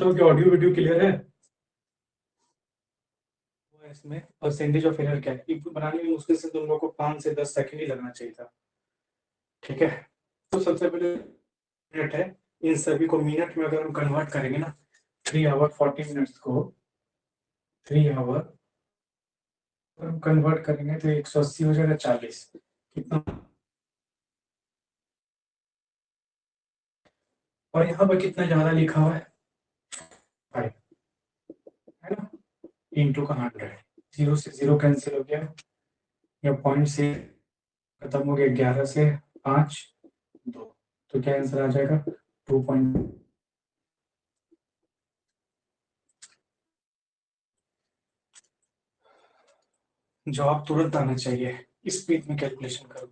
बताओ कि audio video clear है? इसमें परसेंटेज ऑफ एरर क्या है? इनपुट बनाने में मुश्किल से तुम लोगों को 5 से 10 सेकंड ही लगना चाहिए था। ठीक है, तो सबसे पहले मिनट है, इन सभी को मिनट में अगर हम कन्वर्ट करेंगे ना, 3 आवर 40 मिनट्स को 3 आवर हम कन्वर्ट करेंगे तो 180 हो जाएगा 40। कितना? और यहाँ पर कितना ज्यादा लिखा हुआ है? 5, है ना? इंटू का 100, 0 से 0 कैंसिल हो गया, या पॉइंट से खत्म हो गया, 11 से 5 2, तो क्या आंसर आ जाएगा? 2 पॉइंट। जवाब तुरंत आना चाहिए, स्पीड में कैलकुलेशन करो।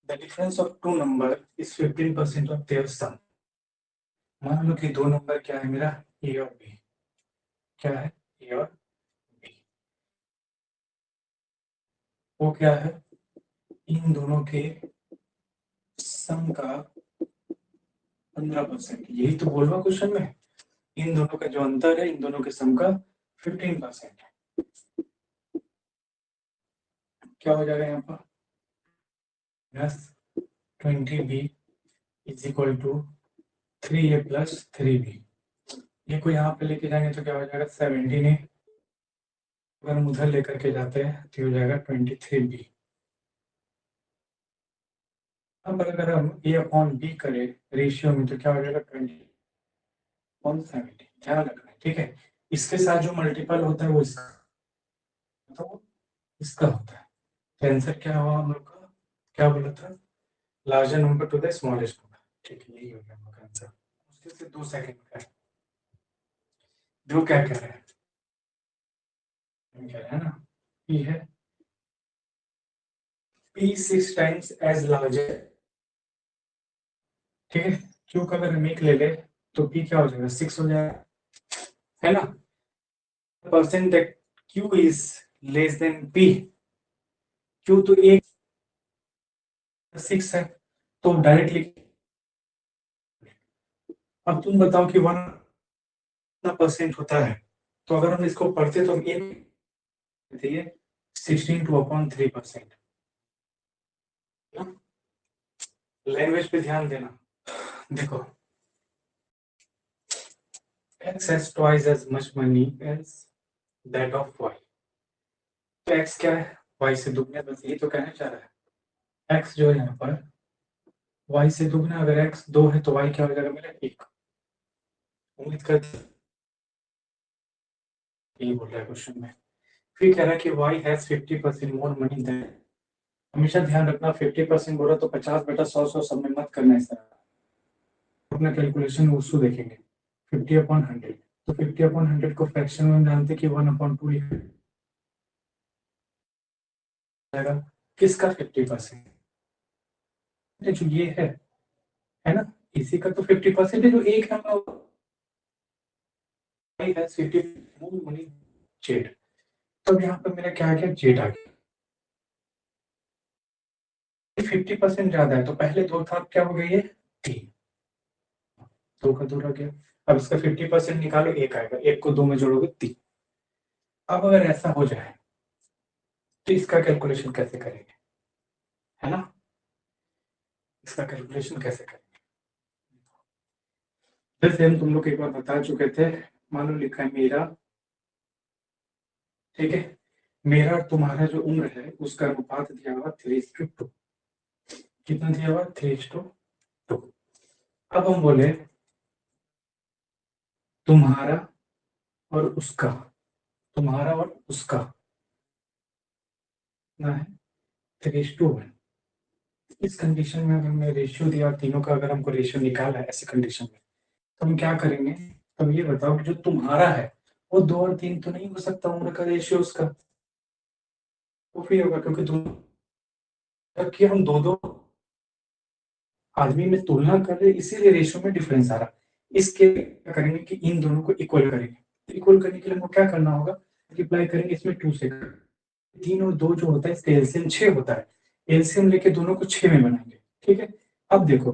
The difference of two number is 15% of their sum. मान लो कि दो नंबर क्या है मेरा, ए और बी। क्या है? ए और बी। वो क्या है? इन दोनों के सम का 15%। यही तो बोल रहा क्वेश्चन में, इन दोनों का जो अंतर है, इन दोनों के सम का 15% है। क्या हो जाएगा यहाँ पर? Plus 20b is equal to 3a plus 3b। ये को यहाँ पे लेके जाएंगे तो क्या हो जाएगा? 17a। अगर हम उधर लेकर के जाते हैं तो हो जाएगा 23b। अब अगर हम a अपॉन b करें रेशियो में तो क्या हो जाएगा? 20/70। ध्यान रखना है, ठीक है? इसके साथ जो मल्टीपल होता है वो इसका, तो इसका होता है। तो आंसर क्या हुआ हम लोग का? क्या बोला था? Larger number two the smallest number. ठीक है, यही हो गया हम लोग का आंसर। मुश्किल से 2 सेकंड का है। जो क्या कह रहे हैं? हम कह रहे हैं ना, ये है p 6 टाइम्स एज लार्जर। ठीक है, क्यू का अगर हम एक ले ले तो p क्या हो जाएगा? 6 हो जाएगा, है ना? Percent that q is less than p। q तो एक 6 है, तो डायरेक्टली। अब तुम बताओ कि 1% होता है, तो अगर हम इसको पढ़ते तो हम एक 16/3%। लैंग्वेज पे ध्यान देना। देखो, x has twice as much money as that of y। तो x क्या है? y से दुगना, बस ये तो कहना चाह रहा है। x जो है यहाँ पर y से दुगना, अगर x 2 है तो y क्या हो जाएगा मेरा? 1। उम्मीद करते यही बोल रहा है क्वेश्चन में। फिर कह रहा है कि y has 50% more money than. हमेशा ध्यान रखना, 50% बोला तो 50/100 सब में मत करना इस तरह। अपना कैलकुलेशन उसको देखेंगे। 50/100, तो 50/100 को फ्रैक्शन में हम जानते कि 1/2 लिखा जाएगा। किसका 50%? जो ये है ना, इसी का तो 50% है। जो एक है जेड। तो यहाँ पर मेरा क्या आ गया? जेड आ गया। 50% ज्यादा है तो पहले दो था, क्या हो गया? ये 3, 2 का 2 रह गया। अब इसका 50% निकालो, एक आएगा, एक को 2 में जोड़ोगे 3। अब अगर ऐसा हो जाए तो इसका कैलकुलेशन कैसे करेंगे? है ना, इसका कैलकुलेशन कैसे करेंगे? जैसे हम तुम लोग को एक बार बता चुके थे, मान लो लिखा है मेरा, ठीक है, मेरा और तुम्हारा जो उम्र है उसका अनुपात दिया हुआ 3:2। कितना दिया हुआ? 3:2। अब हम बोले तुम्हारा और उसका, तुम्हारा और उसका कितना है? 3:1। इस कंडीशन में अगर हमने रेशियो दिया और तीनों का अगर हमको रेशियो निकाला है ऐसी कंडीशन में, तो हम क्या करेंगे? तो ये बताओ कि जो तुम्हारा है वो 2 और 3 तो नहीं हो सकता उम्र का रेशियो उसका, वो फिर होगा, क्योंकि तुम जबकि हम दो दो आदमी में तुलना कर रहे, इसीलिए रेशियो में डिफरेंस आ रहा। इसके क्या करेंगे कि इन दोनों को इक्वल करेंगे। इक्वल करने के लिए हमको क्या करना होगा? मल्टीप्लाई करेंगे इसमें 2 से। 3 और 2 जो होता है इसका एलसीएम 6 होता है। एलसीएम लेके दोनों को 6 में बनाएंगे। ठीक है, अब देखो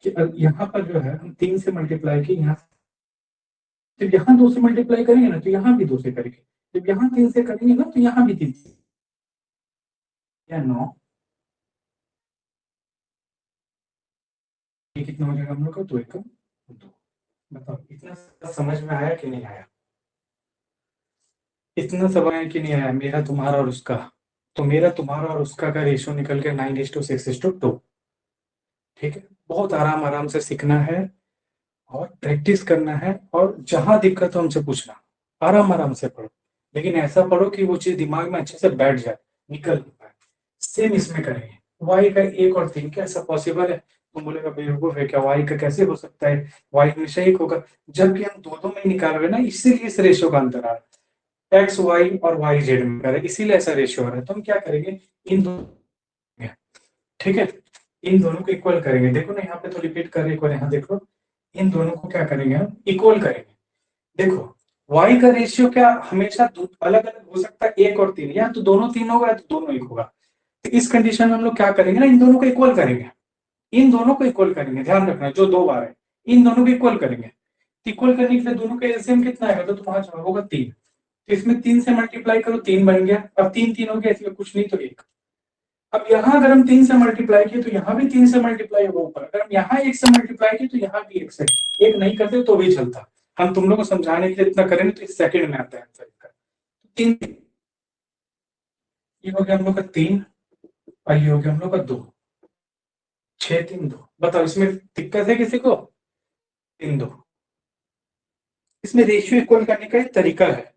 कि यहाँ पर जो है हम 3 से मल्टीप्लाई किए, यहाँ जब यहाँ 2 से मल्टीप्लाई करेंगे ना तो यहाँ भी 2 से करेंगे, जब यहाँ 3 से करेंगे ना तो यहाँ भी 3 या 9, ये कितना हो जाएगा हम लोग का, 2 एकम 2। बताओ इतना समझ में आया कि नहीं आया? इतना समझ आया कि नहीं आया? मेरा तुम्हारा और उसका, तो मेरा तुम्हारा और उसका का रेशियो निकल के 9:6:2। ठीक है, बहुत आराम आराम से सीखना है और प्रैक्टिस करना है, और जहां दिक्कत हो हमसे पूछना, आराम आराम से पढ़ो, लेकिन ऐसा पढ़ो कि वो चीज दिमाग में अच्छे से बैठ जाए, निकल ना पाए। सेम इसमें करेंगे, वाई का 1 और 3, क्या ऐसा पॉसिबल है? तुम बोलेगा बेवकूफ है क्या, वाई का कैसे हो सकता है, वाई हमेशा 1 होगा, जबकि हम दो दो में निकाल रहे हैं ना, इसीलिए इस रेशियो का अंतर आ रहा है, एक्स वाई और वाई जेड में कर रहे हैं, इसीलिए ऐसा रेशियो आ रहा है। तो हम क्या करेंगे, इन दोनों, ठीक है, इन दोनों को इक्वल करेंगे। देखो ना यहाँ पे तो रिपीट कर रहे, एक बार यहाँ देखो, इन दोनों को क्या करेंगे हम, इक्वल करेंगे। देखो y का रेशियो क्या हमेशा अलग अलग हो सकता है, 1 और 3, या तो दोनों 3 होगा या तो दोनों 1 होगा। तो इस कंडीशन में हम लोग क्या करेंगे ना, इन दोनों को इक्वल करेंगे, इन दोनों को इक्वल करेंगे, ध्यान रखना जो 2 बार है, इन दोनों को इक्वल करेंगे। इक्वल करने के लिए दोनों का एलसीएम कितना आएगा, तो तुम्हारा जवाब होगा 3। तो इसमें 3 से मल्टीप्लाई करो, 3 बन गया, अब 3 3 हो गया, इसमें कुछ नहीं तो 1। अब यहाँ अगर हम 3 से मल्टीप्लाई किए तो यहाँ भी 3 से मल्टीप्लाई होगा ऊपर, अगर हम यहाँ 1 से मल्टीप्लाई किए तो यहाँ भी 1 से, 1 नहीं करते तो भी चलता। हम तुम लोग को समझाने के लिए इतना करेंगे तो इस सेकंड में आता है आंसर इसका। 3, ये हो गया हम लोग का 3, और ये हो गया हम लोग का 2, 6 3 2। बताओ इसमें दिक्कत है किसी को? 3 2, इसमें रेशियो इक्वल करने का एक तरीका है,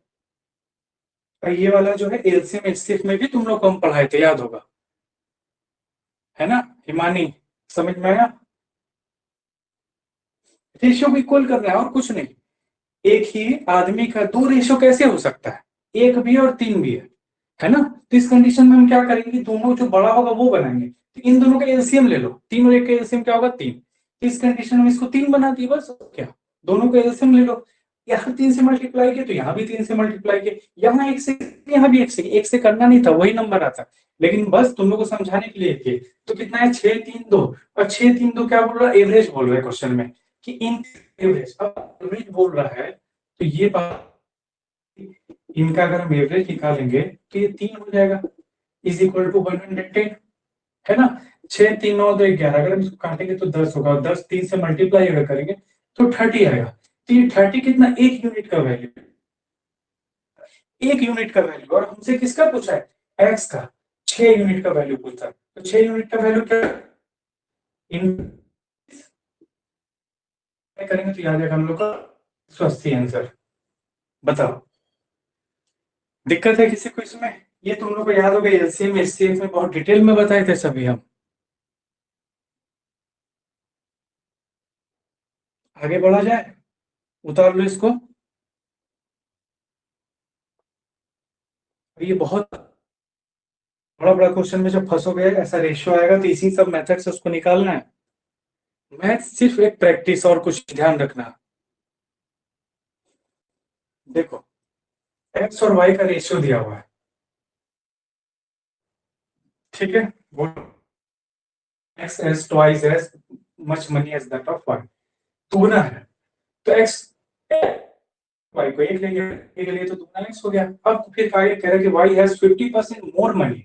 और ये वाला जो है एलसीएम एचसीएफ में भी तुम लोग को हम पढ़ाए थे, याद होगा, है ना हिमानी, समझ में आया? रेशियो को इक्वल करना है और कुछ नहीं। एक ही आदमी का 2 रेशियो कैसे हो सकता है, 1 भी है और 3 भी है ना? तो इस कंडीशन में हम क्या करेंगे, दोनों जो बड़ा होगा वो बनाएंगे, तो इन दोनों का एलसीएम ले लो, 3 और 1 का एलसीएम क्या होगा, 3। तो इस कंडीशन में इसको 3 बना दिए बस, क्या, दोनों का एलसीएम ले लो, यहाँ 3 से मल्टीप्लाई किया तो यहाँ भी 3 से मल्टीप्लाई किया, यहाँ 1 से, यहाँ भी 1 से करना नहीं था, वही नंबर आता, लेकिन बस तुम लोग को समझाने के लिए किए। तो कितना है, 6 3 2, और 6 3 2 क्या बोल रहा है, एवरेज बोल रहा है क्वेश्चन में, कि इन एवरेज, अब एवरेज बोल रहा है तो ये बात, इनका अगर हम एवरेज निकालेंगे तो ये 3 हो जाएगा, इज इक्वल टू 110, है ना? 6 3 9 2 11, अगर हम इसको काटेंगे तो 10 होगा, और 10 3 से मल्टीप्लाई अगर करेंगे तो 30 आएगा। तो ये 30 कितना, 1 यूनिट का वैल्यू, 1 यूनिट का वैल्यू, और हमसे किसका पूछा है, एक्स का, 6 यूनिट का वैल्यू पूछा है, तो 6 यूनिट का वैल्यू क्या, इन करेंगे तो याद आएगा हम लोग का 180 आंसर। बताओ दिक्कत है किसी को इसमें? ये तुम लोग को याद होगा, एलसीएम एचसीएफ में बहुत डिटेल में बताए थे सभी हम। आगे बढ़ा जाए, उतार लो इसको। ये बहुत बड़ा बड़ा क्वेश्चन में जब फंसोगे, ऐसा रेशियो आएगा तो इसी सब मेथड से उसको निकालना है। मैथ सिर्फ एक प्रैक्टिस, और कुछ ध्यान रखना। देखो एक्स और वाई का रेशियो दिया हुआ है, ठीक है, x as twice as much money as that of y, दूना है, तो एक्स वाई को 1 लेंगे, के लिए तो दूना एक्स हो गया। अब फिर कह रहा है कि y has 50% more money,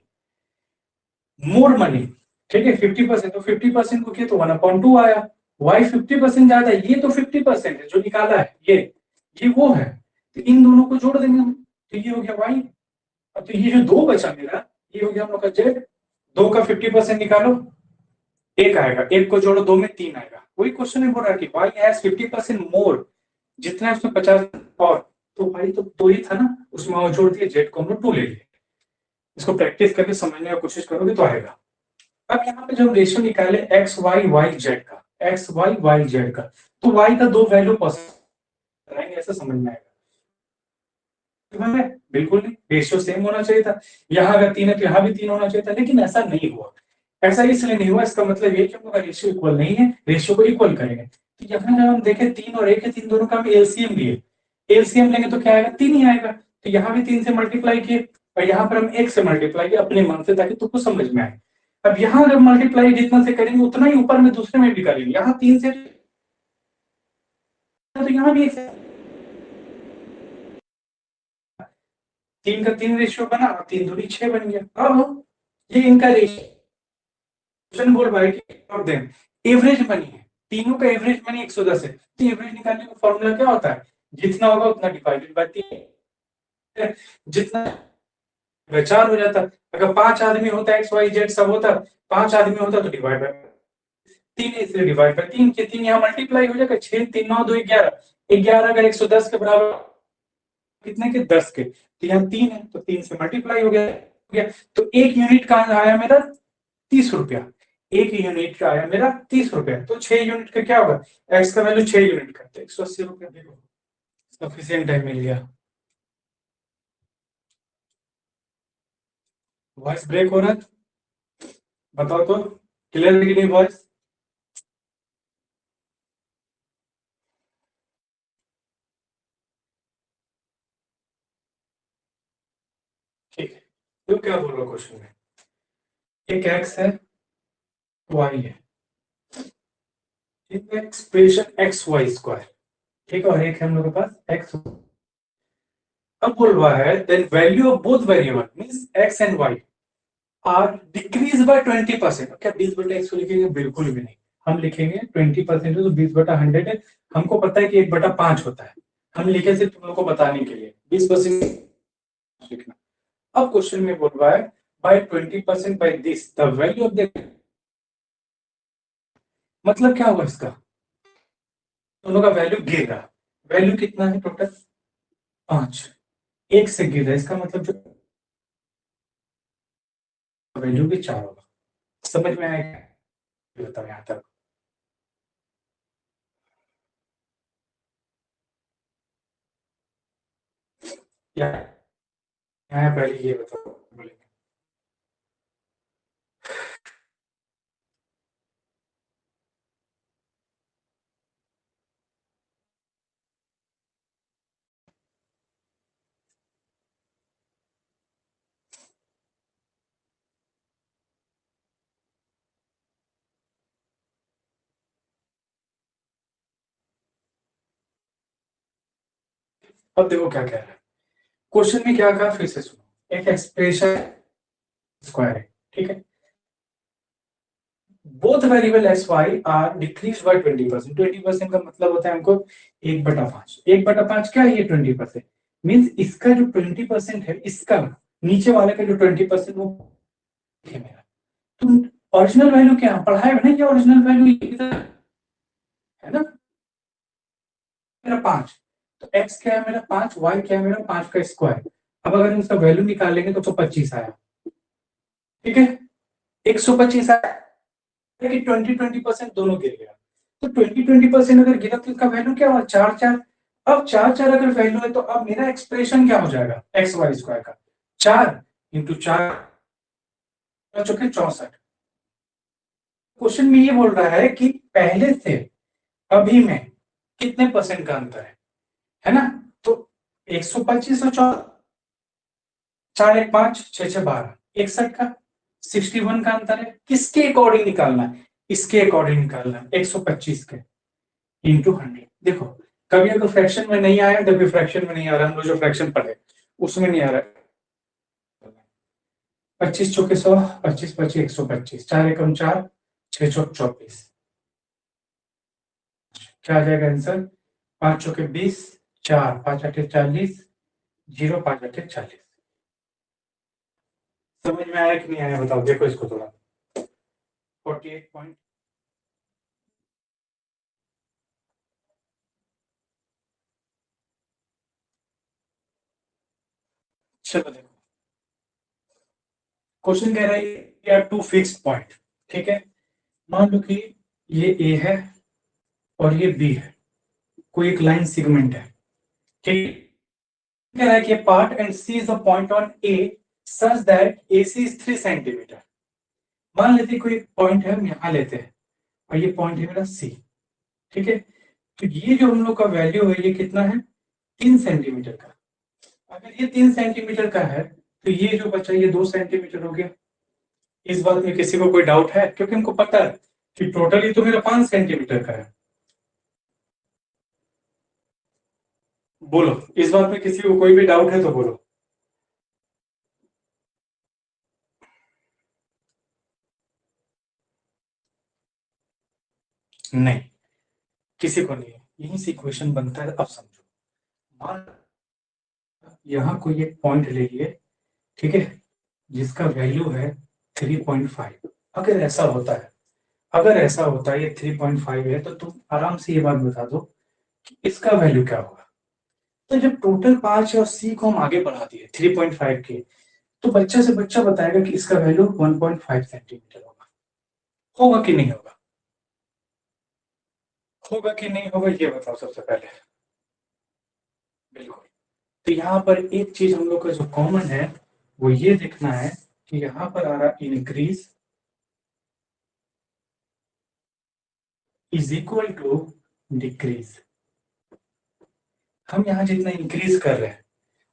more money, ठीक है, 50%, तो 50% को किया तो 1/2 आया, वाई 50% ज्यादा है, ये तो 50% है जो निकाला है, ये वो है, तो इन दोनों को जोड़ देंगे हम, तो ये हो गया वाई। अब तो ये जो 2 बचा मेरा, ये हो गया हम लोग का जेड, 2 का 50% निकालो, 1 आएगा, 1 को जोड़ो 2 में 3 आएगा, वही क्वेश्चन में बोल रहा है कि वाई हैज 50% मोर, जितना है उसमें 50 और, तो भाई तो 2 ही था ना, उसमें और जोड़ दिए, जेड को हम लोग 2 ले लिए। इसको प्रैक्टिस करके समझने की कोशिश करोगे तो आएगा। अब यहाँ पे जब रेशियो निकाले एक्स वाई वाई जेड का, एक्स वाई वाई जेड का, तो वाई का 2 वैल्यू पॉसिबल रहेंगे, ऐसा समझ में आएगा। बिल्कुल नहीं, रेशियो सेम होना चाहिए था, यहाँ अगर 3 है तो यहाँ भी 3 होना चाहिए था, लेकिन ऐसा नहीं हुआ। ऐसा इसलिए नहीं हुआ, इसका मतलब ये कि हम लोग रेशियो इक्वल नहीं है, रेशियो को इक्वल करेंगे। तो यहाँ जब हम देखें 3 और 1 है, 3 दोनों का हम एलसीएम लिए, एलसीएम लेंगे तो क्या आएगा, 3 ही आएगा, तो यहाँ भी 3 से मल्टीप्लाई किए, और यहाँ पर हम 1 से मल्टीप्लाई किए अपने मन से, ताकि तुमको समझ में आए। अब यहाँ अगर मल्टीप्लाई जितना से करेंगे उतना ही ऊपर में दूसरे में भी करेंगे, यहाँ 3 से तो यहाँ भी 1 से, 3 का 3 रेशियो बना, 3 दूनी 6 बन गया। अब ये इनका रेशियो बोल रहा है कि और देन एवरेज मनी है, तीनों का एवरेज मनी 110 है। तो एवरेज निकालने का फॉर्मूला क्या होता है, जितना होगा उतना डिवाइडेड बाय 3, जितना 4 हो जाता। अगर 5 आदमी होता, एक्स वाई जेड सब होता, 5 आदमी होता तो डिवाइड बाय 3, इसलिए डिवाइड बाय 3 के 3 यहाँ मल्टीप्लाई हो जाएगा, 6 3 9 2 11, 11 अगर 110 के बराबर कितने के 10 के, तो यहाँ 3 है तो 3 से मल्टीप्लाई हो गया। तो एक यूनिट का आया मेरा 30 रुपया, एक यूनिट का आया मेरा 30 रुपया। तो 6 यूनिट का क्या होगा, एक्स का वैल्यू 6 यूनिट का, तो 180 रुपया। देखो सफिशिएंट टाइम मिल गया। वॉइस ब्रेक हो रहा है, बताओ तो क्लियर है कि नहीं वॉइस? ठीक है, तो क्या बोल रहा क्वेश्चन में, एक एक्स है, वाई है, ठीक है, एक्सप्रेशन एक्स वाई स्क्वायर, ठीक है, और एक है हम लोग के पास एक्स। अब बोल रहा है then value of both variable means x and y are decrease by 20%। क्या 20/x को लिखेंगे, बिल्कुल भी नहीं, हम लिखेंगे 20% तो 20/100 है। हमको पता है कि 1/5 होता है, हम लिखे सिर्फ तुम लोग को बताने के लिए 20% लिखना। अब क्वेश्चन में बोल रहा है by 20% by this the value of the, मतलब क्या हुआ इसका, दोनों का वैल्यू गिर रहा। वैल्यू कितना है टोटल 5, एक से गिर रहा है, इसका मतलब जो वैल्यू भी 4 होगा। समझ में आएगा, बताओ यहाँ तक। या यहाँ पहले ये बताओ बोलेंगे। अब देखो क्या कह रहा है क्वेश्चन में, क्या कहा फिर से सुनो। एक एक्सप्रेशन स्क्वायर है, ठीक है, both variable x y are decrease by 20%। 20% का मतलब होता है हमको 1/5, 1/5 क्या है ये 20%, मींस इसका जो 20% है, इसका नीचे वाले का जो 20% वो है मेरा। तुम ओरिजिनल वैल्यू क्या पढ़ाए हो ना, ये ओरिजिनल वैल्यू है ना मेरा 5, तो x क्या है मेरा 5, y क्या है मेरा 5 का स्क्वायर। अब अगर हम इसका वैल्यू निकालेंगे तो 125 आया, ठीक है, 125 आया कि 20% दोनों गिर गया। तो 20% अगर गिरा तो इसका वैल्यू क्या हुआ 4 4। अब 4 4 अगर वैल्यू है तो अब मेरा एक्सप्रेशन क्या हो जाएगा एक्स वाई स्क्वायर का, 4 × 4 चौके 64। क्वेश्चन में ये बोल रहा है कि पहले से अभी में कितने परसेंट का अंतर है ना। तो 125 और 4 1 5 6 6 12 61 का 61 का अंतर है, किसके अकॉर्डिंग निकालना है, इसके अकॉर्डिंग निकालना है 125 के इंटू 100। देखो कभी अगर फ्रैक्शन में नहीं आया, कभी फ्रैक्शन में नहीं आ रहा, हम लोग जो फ्रैक्शन पढ़े उसमें नहीं आ रहा। 25 चौके 100, 25 25 125, 4 एकम 4, 6 चौक 24, क्या आ जाएगा आंसर, 5 चौके 20, 4 5 8 40, 0 5 8 40। समझ में आया कि नहीं आया बताओ, देखो इसको थोड़ा 48 पॉइंट। चलो देखो क्वेश्चन कह रहा है टू फिक्स्ड पॉइंट, ठीक है, मान लो कि ये ए है और ये बी है, कोई एक लाइन सेगमेंट है, ठीक, कह रहा है कि part and C is a point on A such that AC is 3 centimetre. मान लेते कोई पॉइंट है, हम यहां लेते हैं और ये पॉइंट है मेरा सी, ठीक है, तो ये जो हम लोग का वैल्यू है ये कितना है 3 सेंटीमीटर का। अगर ये 3 सेंटीमीटर का है तो ये जो बचा ये 2 सेंटीमीटर हो गया। इस बात में किसी को कोई डाउट है, क्योंकि हमको पता है कि टोटली तो मेरा 5 सेंटीमीटर का है। बोलो इस बात में किसी को कोई भी डाउट है तो बोलो। नहीं, किसी को नहीं है। यहीं से इक्वेशन बनता है। अब समझो, मान यहाँ कोई एक पॉइंट ले लिए, ठीक है, जिसका वैल्यू है 3.5। अगर ऐसा होता है, अगर ऐसा होता है ये 3.5 है, तो तुम आराम से ये बात बता दो कि इसका वैल्यू क्या होगा। तो जब टोटल 5 है और सी को हम आगे बढ़ा दिए 3.5 के, तो बच्चा से बच्चा बताएगा कि इसका वैल्यू 1.5 सेंटीमीटर होगा। होगा कि नहीं होगा? होगा कि नहीं होगा, ये बताओ सबसे पहले। बिल्कुल। तो यहाँ पर एक चीज हम लोग का जो कॉमन है वो ये देखना है कि यहाँ पर आ रहा increase is equal to decrease. हम यहाँ जितना इंक्रीज कर रहे हैं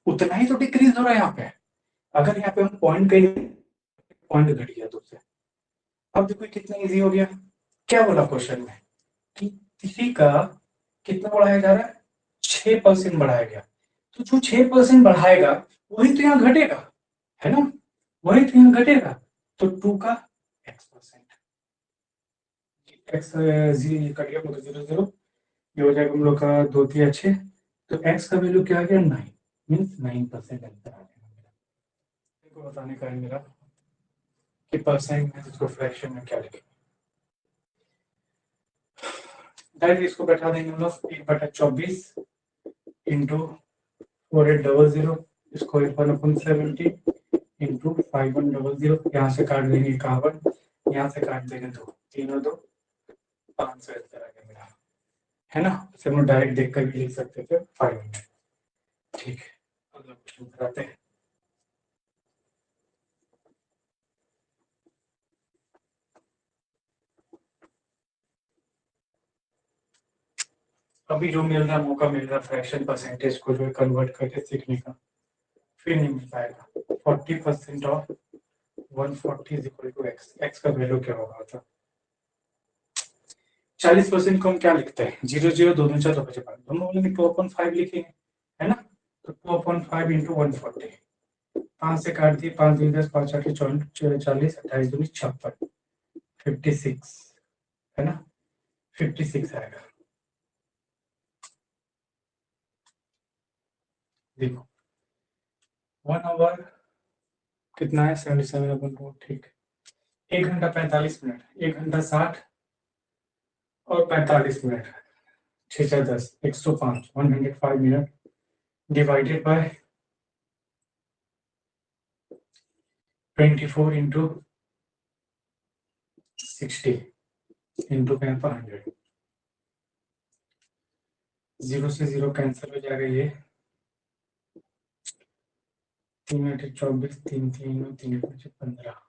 उतना ही तो डिक्रीज हो रहा है यहाँ पे। अगर यहाँ पे हम पॉइंट कहीं, पॉइंट घट गया तो उससे, अब देखो कितना इजी हो गया। क्या बोला क्वेश्चन में कि किसी का कितना बढ़ाया जा रहा है, 6% बढ़ाया गया। तो जो 6% बढ़ाएगा वही तो यहाँ घटेगा, है ना, वही तो यहाँ घटेगा। तो 2 का x%, एक्स जी कट गया, मतलब 0 0, ये हो जाएगा हम लोग का 2 3 6। तो x का वैल्यू क्या आ गया, 9, मीन्स 9% आंसर आ गया मेरा। इनको बताने का है मेरा कि परसेंट में इसको फ्रैक्शन में क्या लिखें। डायरेक्ट इसको बैठा देंगे हम लोग 1/24 इंटू 4800 स्क्वायर पर अपन 70 इंटू 5100। यहाँ से काट देंगे 51, यहाँ से काट देंगे 2, 3 और 2 500 आंसर आ गया मेरा, है ना। इसे हम डायरेक्ट देख कर भी लिख सकते थे 500। ठीक है, अगला क्वेश्चन कराते हैं। अभी जो मिल रहा मौका मिल रहा फ्रैक्शन परसेंटेज को जो कन्वर्ट करके सीखने का, फिर नहीं मिल पाएगा। 40% of 140 is equal to x. X का वैल्यू क्या होगा था? 40% को हम क्या लिखते हैं, 0 0 दोनों चार दो बचे पाए, दोनों बोलेंगे 2/5 लिखेंगे, है ना। तो 2/5 इंटू 140, 5 से काट दिए, 5 2 10 5 8 40 28 2 56, 56, है ना, 56 आएगा। देखो 1 आवर कितना है, 77/2, ठीक। 1 घंटा 45 मिनट, 1 घंटा 60 और 45 minute, 6 4 10 105, 105 minute divided by 24 into 60 into 100। 0 से 0 कैंसिल हो जाएगा, ये 3 8 24, 3 3 3 15,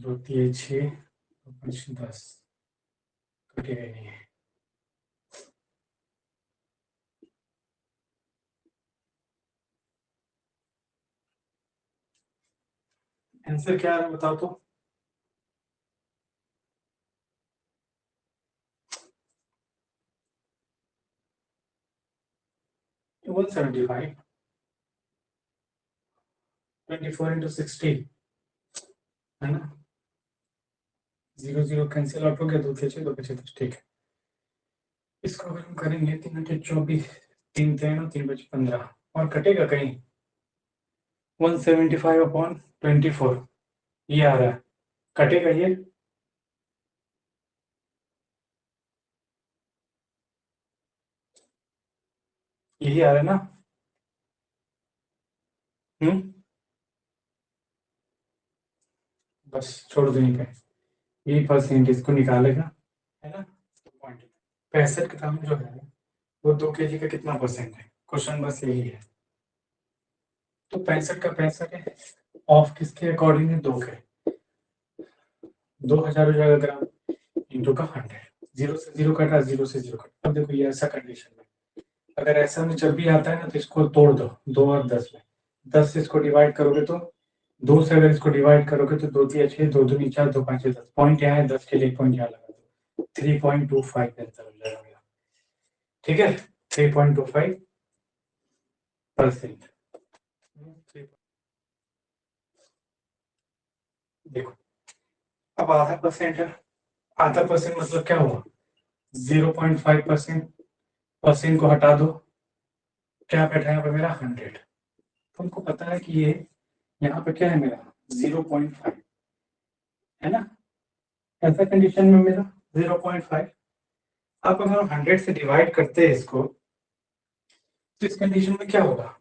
2 3 6 5 10, कटेगा नहीं है। आंसर क्या है बताओ तो। 175, 24 इंटू 60, है ना। 0 0 कैंसिल आउट हो गया, 2 थे 6 2 बचे 10, ठीक है। इसको अगर हम करेंगे 3 8 24, 3 3 3 बचे 15, और कटेगा कहीं 175/24, ये आ रहा है, कटेगा ये, यही आ रहा है ना। बस छोड़ दो, यहीं पे यही परसेंट इसको निकालेगा, है ना। तो पॉइंट 65 ग्राम जो है वो 2 kg का कितना परसेंट है, क्वेश्चन बस यही है। तो 65 का 65 है, ऑफ किसके अकॉर्डिंग है, 2 के, 2000 हो जाएगा ग्राम इंटू का 100। 0 से 0 कटा, 0 से 0 कटा। अब देखो ये ऐसा कंडीशन में, अगर ऐसा में जब भी आता है ना तो इसको तोड़ दो, 2 और 10 में, 10 से इसको डिवाइड करोगे तो, 2 से अगर इसको डिवाइड करोगे तो 2 3 6 2 2 4 2 5 10, पॉइंट यहाँ है, 10 के लिए पॉइंट यहाँ लगा दो, 3.25 आंसर हो जाएगा मेरा, ठीक है, 3.25%। देखो अब आधा परसेंट है, आधा परसेंट मतलब क्या हुआ, 0.5%। परसेंट को हटा दो, क्या बैठा है यहाँ पे मेरा 100। तुमको पता है कि ये यहाँ पे क्या है मेरा 0.5, है ना। ऐसा कंडीशन में मेरा 0.5। अब अगर हम 100 से डिवाइड करते हैं इसको, तो इस कंडीशन में क्या होगा,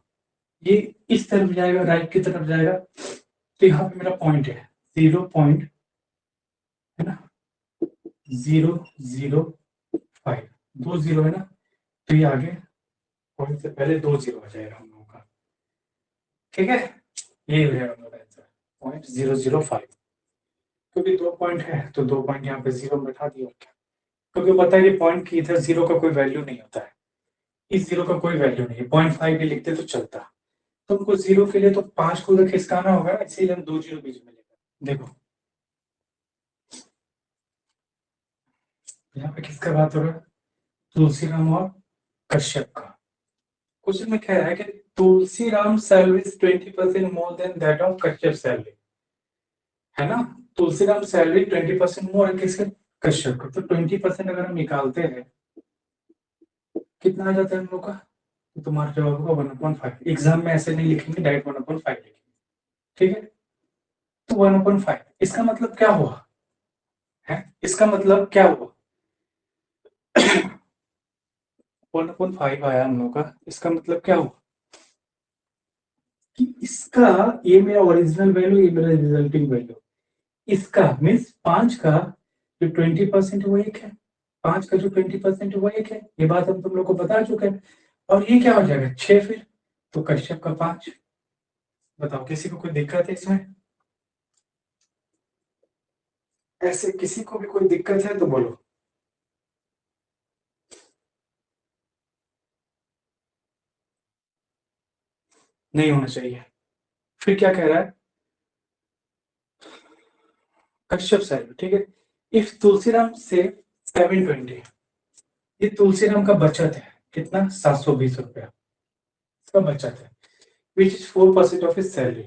ये इस तरफ जाएगा, राइट की तरफ जाएगा। तो यहाँ पे मेरा पॉइंट है 0. है ना, 0.05, 2 0 है ना। तो ये आगे पॉइंट से पहले 2 0 आ जाएगा हम लोगों का, ठीक है। ये हो जाएगा हमारा आंसर 0.005। क्योंकि 2 पॉइंट है तो 2 पॉइंट यहाँ पे 0 बैठा दिया, क्या, क्योंकि पता है कि पॉइंट की इधर 0 का कोई वैल्यू नहीं होता है, इस 0 का कोई वैल्यू नहीं है। 0.5 भी लिखते तो चलता, तुमको 0 के लिए तो 5 को उधर खिसकाना होगा, इसीलिए हम 2 0 बीच में लेकर। देखो यहाँ पे किसका बात हो रहा है, तुलसीराम और कश्यप का। क्वेश्चन में कह रहा है कि Tulsiram salary 20% more than that of Kashyap salary, है ना। तुलसीराम सैलरी 20% मोर है किसके, कश्यप का। तो 20% अगर हम निकालते हैं, कितना आ जाता है हम लोग का, तो तुम्हारा जवाब होगा 1/5। एग्जाम में ऐसे नहीं लिखेंगे, डायरेक्ट 1/5 लिखेंगे, ठीक है। तो 1/5 इसका मतलब क्या हुआ है, इसका मतलब क्या हुआ 1/5 आया हम लोग का। इसका मतलब क्या हुआ कि इसका, ये मेरा ओरिजिनल वैल्यू, ये मेरा रिजल्टिंग वैल्यू, इसका मीन्स 5 का जो 20% है वो 1 है, 5 का जो 20% है वो 1 है। ये बात हम तुम लोग को बता चुके हैं। और ये क्या हो जाएगा 6 फिर, तो कश्यप का 5। बताओ किसी को कोई दिक्कत है इसमें, ऐसे किसी को भी कोई दिक्कत है तो बोलो। नहीं होना चाहिए। फिर क्या कह रहा है, कश्यप सर, ठीक है। इफ तुलसीराम से 720, ये तुलसीराम का बचत है कितना, 720 रुपया इसका बचत है, which is 4% of his salary.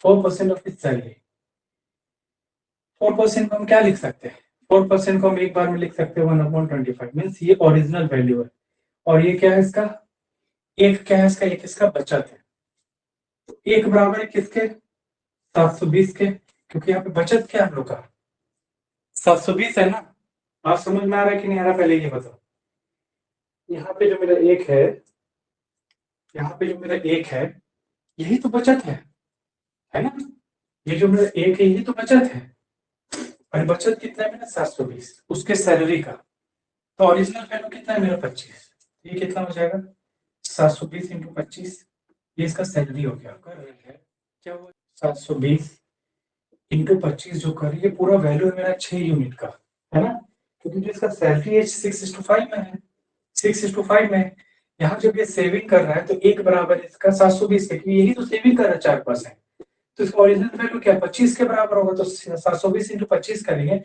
4% of his salary, 4% को हम क्या लिख सकते हैं, 4% को हम एक बार में लिख सकते हैं 1/25, मीन्स ये ओरिजिनल वैल्यू है। और ये क्या है इसका, एक क्या है इसका, एक इसका बचत है। तो एक बराबर है किसके, 720 के, क्योंकि यहाँ पे बचत क्या है हम लोग का 720 है ना। आप समझ में आ रहा है कि नहीं आ रहा, पहले ये बताओ। यहाँ पे जो मेरा एक है, यहाँ पे जो मेरा एक है, यही तो बचत है ना। ये जो मेरा एक है यही तो बचत है, और बचत कितना है मेरा 720 उसके सैलरी का। तो ओरिजिनल वैल्यू कितना है मेरा 25। ये कितना हो जाएगा 720 × 25, ये इसका सैलरी हो गया। कर रहे हैं क्या हुआ, 720 × 25 जो कर, ये पूरा वैल्यू है मेरा 6 यूनिट का, है ना। क्योंकि जो इसका सैलरी है 6:5 में है, 6:5 में। यहाँ जब ये सेविंग कर रहा है तो एक बराबर इसका 720 है, क्योंकि यही तो सेविंग कर रहा है 4%। तो इसका ओरिजिनल वैल्यू क्या 25 के बराबर होगा, तो 720 × 25 करेंगे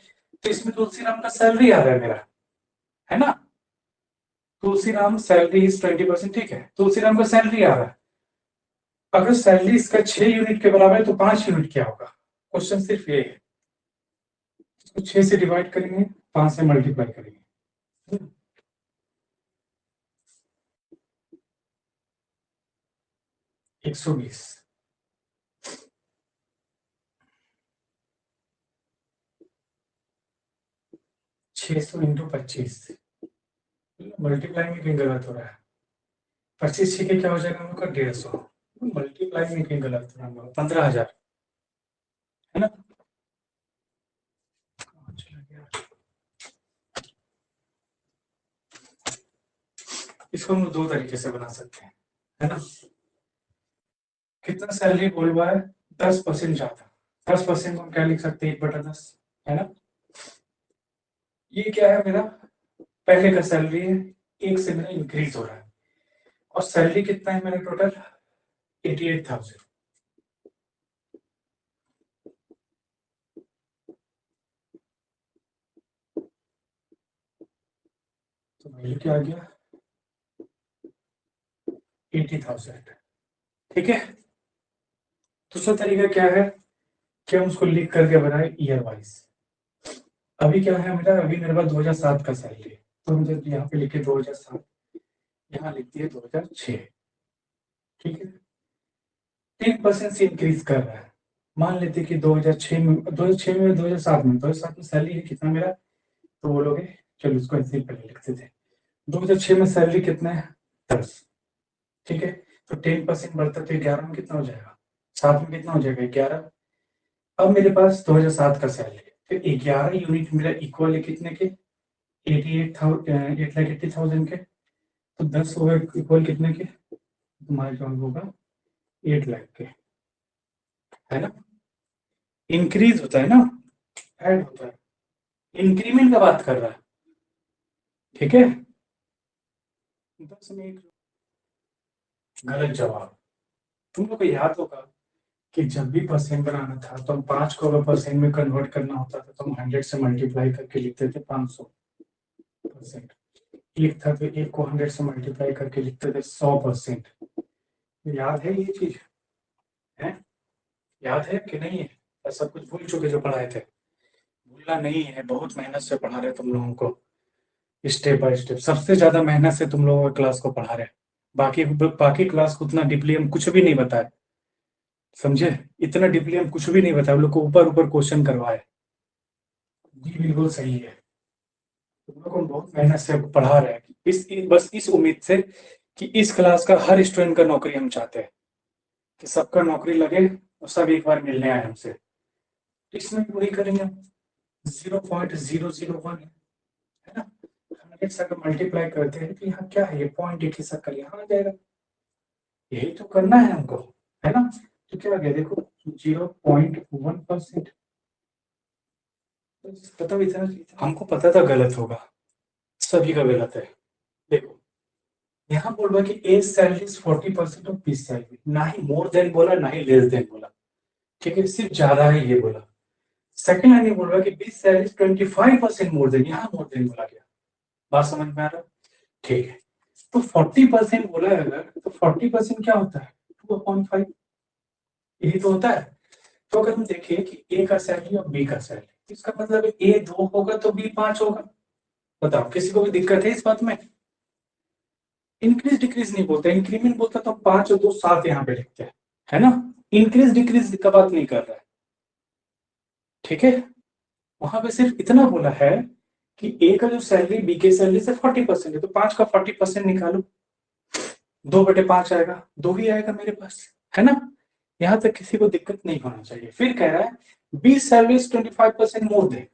तो इसमें तुलसीराम का सैलरी आ रहा है मेरा, है ना। तुलसीराम सैलरी इज 20%, ठीक है, तुलसीराम का सैलरी आ रहा है। अगर सैलरी इसका 6 यूनिट के बराबर है तो 5 यूनिट क्या होगा, क्वेश्चन सिर्फ ये है। इसको 6 से डिवाइड करेंगे, 5 से मल्टीप्लाई करेंगे, 120। 600 × 25, मल्टीप्लाई में कहीं गलत हो रहा है। 25 के क्या हो जाएगा हम लोग का 150, मल्टीप्लाई में कहीं गलत हो रहा है, 15,000, है ना। चला गया। इसको हम दो तरीके से बना सकते हैं, है ना। कितना सैलरी बोल रहा है, 10% ज्यादा, 10% को हम क्या लिख सकते हैं, 1/10, है ना। ये क्या है मेरा, पहले का सैलरी है, एक से मेरा इंक्रीज हो रहा है। और सैलरी कितना है मेरा टोटल 88,000। तो वैल्यू क्या आ गया 80,000, ठीक है। दूसरा तरीका क्या है कि हम उसको लिख करके बनाए ईयर वाइज, अभी क्या है मेरा, अभी मेरे पास 2007 का सैलरी है, तो मुझे यहाँ पे लिखे 2007, यहाँ लिख दिए 2006, ठीक है। 10% से इंक्रीज कर रहा है। मान लेते कि 2006 में, 2006 में, 2007 में, 2007 में सैलरी है कितना मेरा, तो बोलोगे चलो उसको ऐसे ही पहले लिखते थे। 2006 में सैलरी कितना है, 10, ठीक है। तो 10% बढ़ता तो 11 में कितना हो जाएगा, 7 में कितना हो जाएगा, 11। अब मेरे पास 2007 का सैलरी है, फिर 11 यूनिट मेरा इक्वल है कितने के, 8,80,000 के। तो 10 होगा इक्वल कितने के, तुम्हारा जवाब होगा 8 लाख के, है ना। इंक्रीज होता है ना, ऐड होता है, इंक्रीमेंट का बात कर रहा है, ठीक है। 10 में एक, गलत जवाब। तुम लोग को याद होगा कि जब भी परसेंट बनाना था तो हम 5 को अगर परसेंट में कन्वर्ट करना होता था तो हम 100 से मल्टीप्लाई करके लिखते थे 500%। एक था तो एक को 100 से मल्टीप्लाई करके लिखते थे 100%। याद है ये चीज, है, याद है कि नहीं है, या सब कुछ भूल चुके जो पढ़ाए थे। भूलना नहीं है, बहुत मेहनत से पढ़ा रहे तुम लोगों को, स्टेप बाय स्टेप, सबसे ज्यादा मेहनत से तुम लोगों के क्लास को पढ़ा रहे हैं। बाकी बाकी क्लास को उतना डीपली हम कुछ भी नहीं बताए, समझे, इतना डीपली हम कुछ भी नहीं बताए, हम लोग को ऊपर ऊपर क्वेश्चन करवाए। जी बिल्कुल सही है, तुम लोग को हम बहुत मेहनत से पढ़ा रहे हैं, बस इस उम्मीद से कि इस क्लास का हर स्टूडेंट का नौकरी हम चाहते हैं, कि सबका नौकरी लगे और सब एक बार मिलने आए हमसे। इसमें भी वही करेंगे हम, 0.001 है ना। 100 से अगर मल्टीप्लाई करते हैं तो यहाँ क्या है, ये पॉइंट एक ही सर्कल यहाँ आ जाएगा, यही तो करना है हमको, है ना। तो क्या आ गया देखो, 0.1%। बताओ, इतना हमको पता था गलत होगा, सभी का गलत है। देखो यहाँ बोल रहा है कि ए सैलरी 40% ऑफ बी सैलरी, ना ही मोर देन बोला ना ही लेस देन बोला, ठीक है, सिर्फ ज्यादा है ये बोला। सेकंड लाइन ये बोल रहा है कि बी सैलरी 25% मोर देन, यहाँ मोर देन बोला गया। बात समझ में आ रहा है, ठीक है। तो 40% बोला है अगर, तो 40% क्या होता है, 2/5, यही तो होता है। तो अगर हम देखें कि ए का सैलरी और बी का सैलरी, इसका मतलब ए 2 होगा तो बी 5 होगा। बताओ किसी को भी दिक्कत है इस बात में। इंक्रीज डिक्रीज नहीं बोलता, इंक्रीमेंट बोलता तो 5 और 2 7 यहाँ पे लिखते हैं, है ना। इंक्रीज डिक्रीज का बात नहीं कर रहा है, ठीक है। वहां पे सिर्फ इतना बोला है कि ए का जो सैलरी बी के सैलरी से 40% है, तो 5 का 40% निकालो, 2/5 आएगा, 2 ही आएगा मेरे पास, है ना। यहां तक किसी को दिक्कत नहीं होना चाहिए। फिर कह रहा है बी सैलरी 25% मोर दे,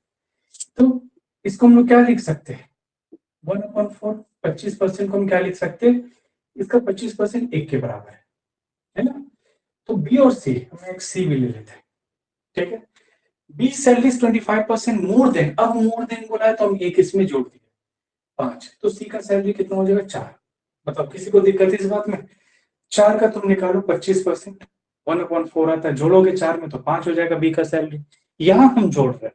तो इसको हम लोग क्या लिख सकते हैं, 1/4, 25% को हम क्या लिख सकते हैं, इसका 25% 1 के बराबर है ना। तो बी और सी, हम एक सी भी ले लेते हैं, ठीक है। बी सैलरी 25% मोर देन, अब मोर देन बोला है तो हम एक इसमें जोड़ दिए 5, तो सी का सैलरी कितना हो जाएगा 4। बताओ किसी को दिक्कत है इस बात में। 4 का तुम निकालो 25%, 1/4 आता है, जोड़ोगे 4 में तो 5 हो जाएगा बी का सैलरी। यहां हम जोड़ रहे हैं,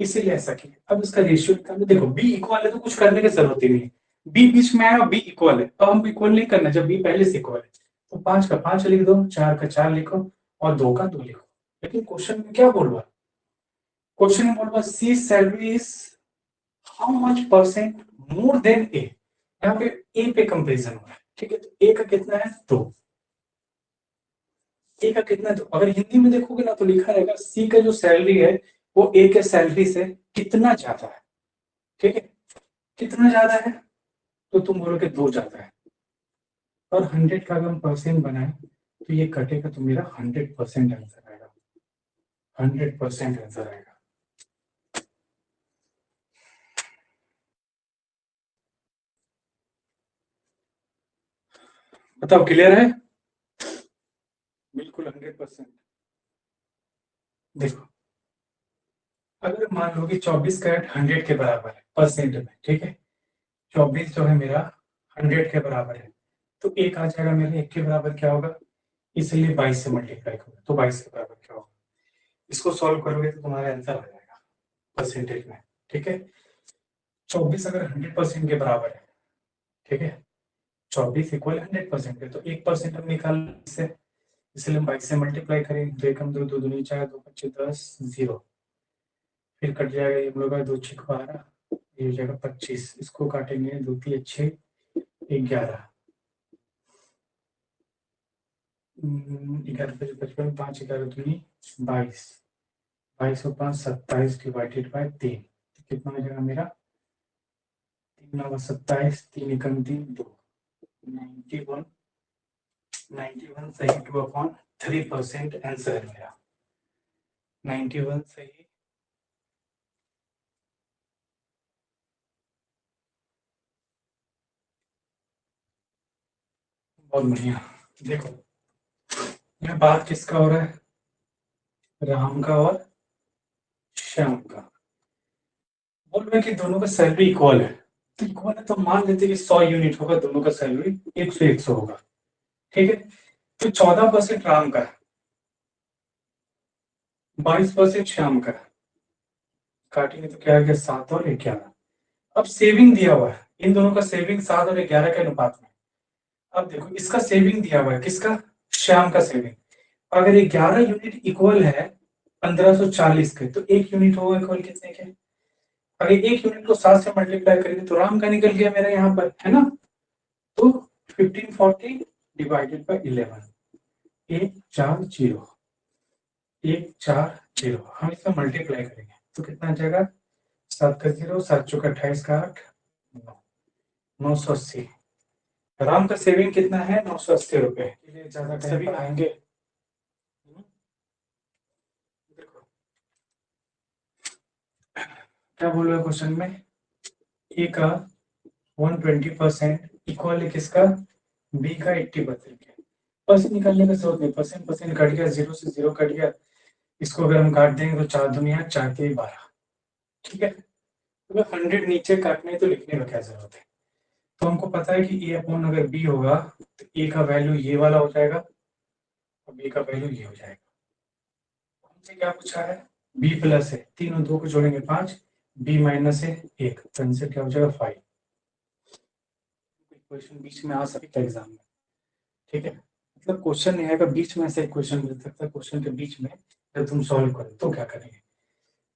इसीलिए ऐसा किया। अब इसका रेशियो निकालो, देखो बी इक्वल है तो कुछ करने की जरूरत ही नहीं है, बी बीच में आया, बी इक्वल है, अब हम इक्वल नहीं करना जब बी पहले से इक्वल है। तो 5 का 5 लिख दो, 4 का 4 लिखो और 2 का 2 लिखो। लेकिन क्वेश्चन में क्या बोल रहा है, क्वेश्चन में बोल रहा है C salary is how much percent more than A. यहाँ पे ए पे कंपेरिजन हो रहा है, ठीक है। तो ए का कितना है 2, ए का कितना है, तो अगर हिंदी में देखोगे ना तो लिखा रहेगा सी का जो सैलरी है वो ए के सैलरी से कितना ज्यादा है, ठीक है। कितना ज्यादा है, तो तुम बोलोगे 2 ज्यादा है। और 100 का अगर हम परसेंट बनाए तो ये कटेगा तो मेरा 100% आंसर आएगा, 100% आंसर आएगा। बताओ क्लियर है, बिल्कुल 100%। देखो अगर मान लो कि 24 कैरेट 100 के बराबर है परसेंट में, ठीक है, 24 जो है मेरा 100 के बराबर है, तो एक आ जाएगा मेरे 1 के बराबर क्या होगा, इसलिए 22 से मल्टीप्लाई करोगे तो 22 के बराबर क्या होगा। इसको सॉल्व करोगे तो तुम्हारा आंसर आ जाएगा परसेंटेज में, ठीक है। 24 अगर 100% के बराबर है, ठीक है, 24 इक्वल 100% है, तो 1% हम निकाल इससे, इसलिए हम 22 से मल्टीप्लाई करेंगे, 2 एकम 2, 2 दूनी 4, 2 पच्चीस 10, 0। फिर कट जाएगा ये हम लोग का 2 छक 12, ये हो जाएगा 25, इसको काटेंगे 2 3 6 11, 11 5 55, 5 11 दूनी 22, 22 और 5 27 डिवाइडेड बाय 3, कितना हो जाएगा मेरा 3 9 27, 3 एकम 3 2, 91, 91 सही 2/3% आंसर है मेरा, 91 सही। बहुत बढ़िया। देखो यह बात किसका हो रहा है, राम का और श्याम का। बोल रहे हैं कि दोनों का सैलरी इक्वल है, तो इक्वल है तो मान लेते हैं कि 100 यूनिट होगा, दोनों का सैलरी 100 होगा, ठीक है। तो 14% राम का है, 22% श्याम का है, काटेंगे तो क्या आ गया 7 और 11। अब सेविंग दिया हुआ है, इन दोनों का सेविंग 7 और 11 के अनुपात में। अब देखो इसका सेविंग दिया हुआ है, किसका, श्याम का सेविंग। अगर 11 यूनिट इक्वल है 1540 के, तो 1 यूनिट होगा इक्वल कितने के। अगर 1 यूनिट को 7 से मल्टीप्लाई करेंगे तो राम का निकल गया मेरा यहाँ पर, है ना। तो 1540 डिवाइडेड बाय 11, 140, 140, हम इसमें मल्टीप्लाई करेंगे तो कितना आ जाएगा, 7 का 0, 7 चौका 28 का 8, 980। राम का सेविंग कितना है 980 रुपए, ज्यादा सभी आएंगे। देखो क्या बोल रहे क्वेश्चन में, ए का 120% इक्वल है किसका, बी का 80% के। परसेंट निकालने का जरूरत नहीं, परसेंट परसेंट कट गया, 0 से 0 कट गया, इसको अगर हम काट देंगे तो 4 दुनिया 4 के 12, ठीक है। तो 100 नीचे काटने तो लिखने का क्या जरूरत है। तो हमको पता है कि ए अपॉन अगर बी होगा तो ए का वैल्यू ये वाला हो जाएगा और बी का वैल्यू ये हो जाएगा। हमसे क्या पूछा है, बी प्लस है, 3 और 2 को जोड़ेंगे 5, बी माइनस है 1, तो आंसर क्या हो जाएगा 5। क्वेश्चन बीच में आ सकता है एग्जाम में, ठीक है। मतलब क्वेश्चन नहीं आएगा बीच में, ऐसे क्वेश्चन मिल सकता है क्वेश्चन के बीच में, जब तुम सॉल्व करो तो क्या करेंगे।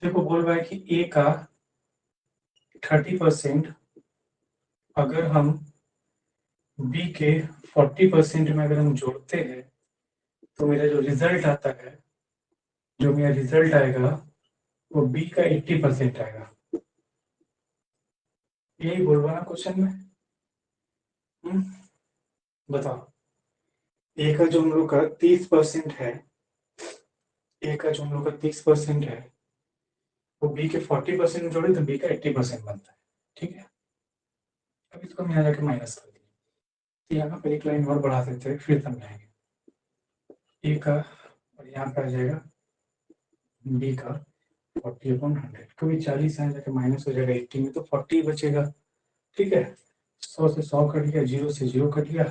देखो बोल रहा है कि ए का 30% अगर हम बी के 40% में अगर हम जोड़ते हैं तो मेरा जो रिजल्ट आता है, जो मेरा रिजल्ट आएगा वो बी का 80% आएगा। यही बोल रहा है क्वेश्चन में। बताओ, ए का जो हम लोग का 30% है, ए का जो हम लोग का 30% है वो बी के 40% जोड़े तो बी का 80% बनता है, ठीक है। अब इसको हम यहाँ जाके माइनस कर देंगे, तो यहाँ पर एक लाइन और बढ़ा देते हैं फिर समझाएंगे। ए का और यहाँ पे आ जाएगा बी का 40/100, कभी 40 यहाँ जाके माइनस हो जाएगा 80 में, तो 40 बचेगा, ठीक है। 100 से 100 कट गया, 0 से 0 कट गया,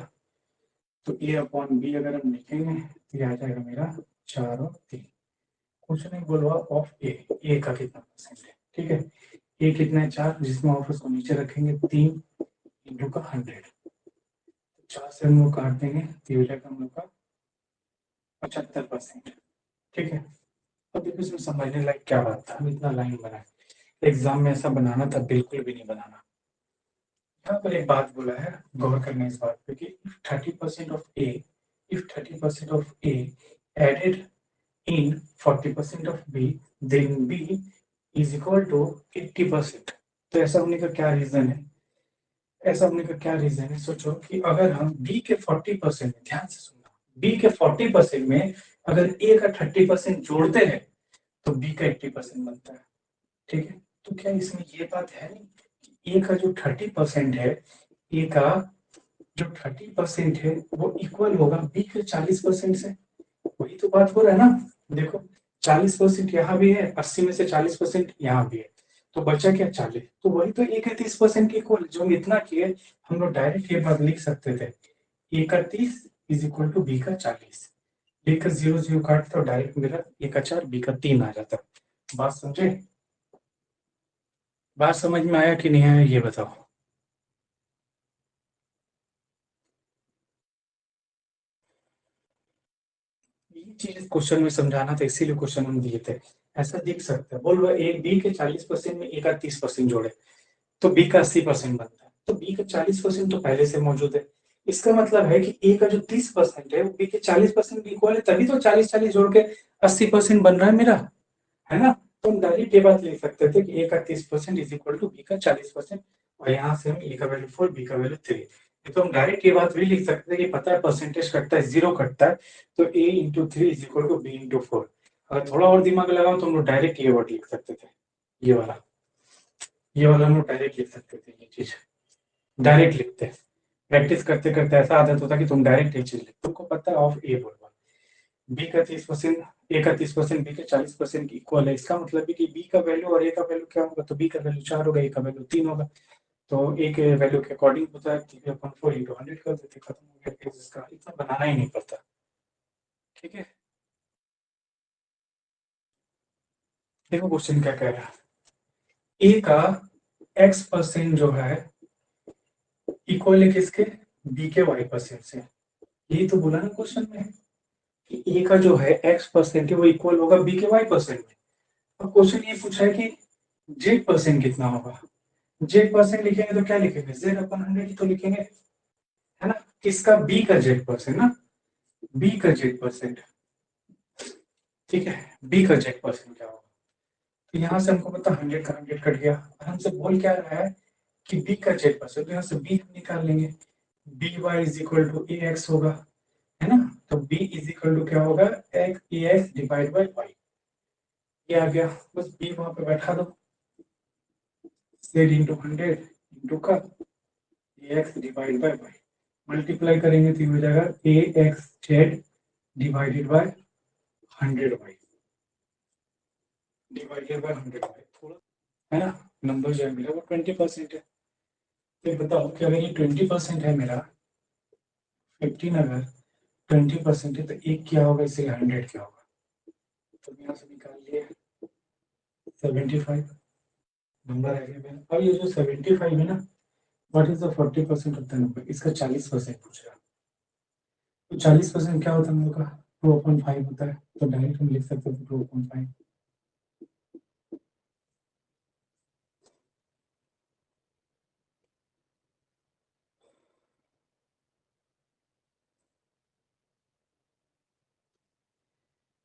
तो ए अपॉन बी अगर हम लिखेंगे तो ये आ जाएगा मेरा 4 और 3। कुछ नहीं बोलवा ऑफ ए का कितना परसेंट है, ठीक है। ए कितना है 4, जिसमें ऑफ उसको नीचे रखेंगे 3 इंटू का 100, 4 से हम लोग काट देंगे तो ये हो जाएगा हम लोग का 75%, ठीक है। अब देखो इसमें समझने लायक क्या बात था, हम इतना लाइन बनाए, एग्जाम में ऐसा बनाना था बिल्कुल भी नहीं बनाना। यहाँ पर एक बात बोला है, गौर करना इस बात पे कि if 30% of A, if 30% of A added in 40% of B, then B is equal to 80%। तो ऐसा होने का क्या रीजन है, ऐसा होने का क्या रीजन है, सोचो कि अगर हम B के 40%, ध्यान से सुनना, B के 40% में अगर A का 30% जोड़ते हैं तो B का 80% बनता है, ठीक है। तो क्या इसमें ये बात है नहीं कि A का जो 30% है, ए का जो 30% है वो इक्वल होगा बी के 40% से, वही तो बात हो रहा है ना। देखो 40% यहाँ भी है, 80 में से 40% यहाँ भी है, तो बचा क्या 40, तो वही तो ए का 30% के इक्वल, जो हम इतना किए हम लोग डायरेक्ट ये बात लिख सकते थे, ए का 30 इज इक्वल टू बी का 40, ए का 0 0 काट तो डायरेक्ट मेरा ए का 4 बी का 3 आ जाता। बात समझे, बात समझ में आया कि नहीं आया ये बताओ। ये चीज क्वेश्चन में समझाना था, इसीलिए क्वेश्चन हम दिए थे। ऐसा दिख सकता है, बोल रहा है बी के 40% में ए का 30% जोड़े तो बी का 80% बनता है, तो बी का 40% तो पहले से मौजूद है। इसका मतलब है कि ए का जो 30% है वो बी के 40% इक्वल है, तभी तो 40-40 जोड़ के 80% बन रहा है मेरा, है ना। तो हम डायरेक्ट ये बात लिख सकते थे कि ए का 30% इज इक्वल टू बी का 40%, और यहाँ से हम ए का वैल्यू 4, बी का वैल्यू 3। तो हम डायरेक्ट ये बात भी लिख सकते थे कि पता है परसेंटेज कटता है, 0 कटता है, तो A into 3 is equal to B into 4। अगर थोड़ा और दिमाग लगाओ तो हम लोग डायरेक्ट ये वर्ड लिख सकते थे, ये वाला हम लोग डायरेक्ट लिख सकते थे। ये चीज डायरेक्ट लिखते हैं, प्रैक्टिस करते करते ऐसा आदत होता है कि तुम डायरेक्ट ये चीज लिखते, तुमको पता है ऑफ ए बोल बी का 30%, ए का 30%, बी के 40% इक्वल है। इसका मतलब है कि बी का वैल्यू और ए का वैल्यू क्या होगा, तो बी का वैल्यू 4 होगा, ए का वैल्यू 3 होगा। तो ए के वैल्यू के अकॉर्डिंग होता है 3/4 इंटू 100 कर देते, खत्म हो गया। इसका इतना बनाना ही नहीं पड़ता, ठीक है। देखो क्वेश्चन क्या कह रहा है, ए का x% जो है इक्वल है किसके, बी के y% से। यही तो बोला ना क्वेश्चन में कि ए का जो है x% है वो इक्वल होगा बी के y% में। अब क्वेश्चन ये पूछा है कि z% कितना होगा। z% लिखेंगे तो क्या लिखेंगे, z/100 ही तो लिखेंगे, है ना। किसका, बी का z% ना, बी का z%, ठीक है। बी का z% क्या होगा, तो यहाँ से हमको पता 100 का 100 कट गया, और हमसे बोल क्या रहा है कि बी का z%, तो यहाँ से बी हम निकाल लेंगे, b y is equal to a x होगा, है ना। तो बी इज इक्वल टू क्या होगा, x a x divide by y. ये आ गया, बस बी वहां पे बैठा दो, z इंटू 100 इंटू का A x divide by y, multiply करेंगे तो ये हो जाएगा A x z divided by 100y divided by 100y, थोड़ा, है ना। नंबर जो है मेरा वो 20% है। तो बताओ कि अगर ये 20% है मेरा, 15 अगर 20% है तो एक क्या होगा, इससे 100 क्या होगा, तो यहाँ से निकाल लिए 75 नंबर है मेरा। अब ये जो 75 है ना, what is the 40% of the number, इसका 40% पूछ रहा है। तो 40% क्या होता है हम लोग का, 2/5 होता है, तो डायरेक्ट हम लिख सकते हैं 2/5।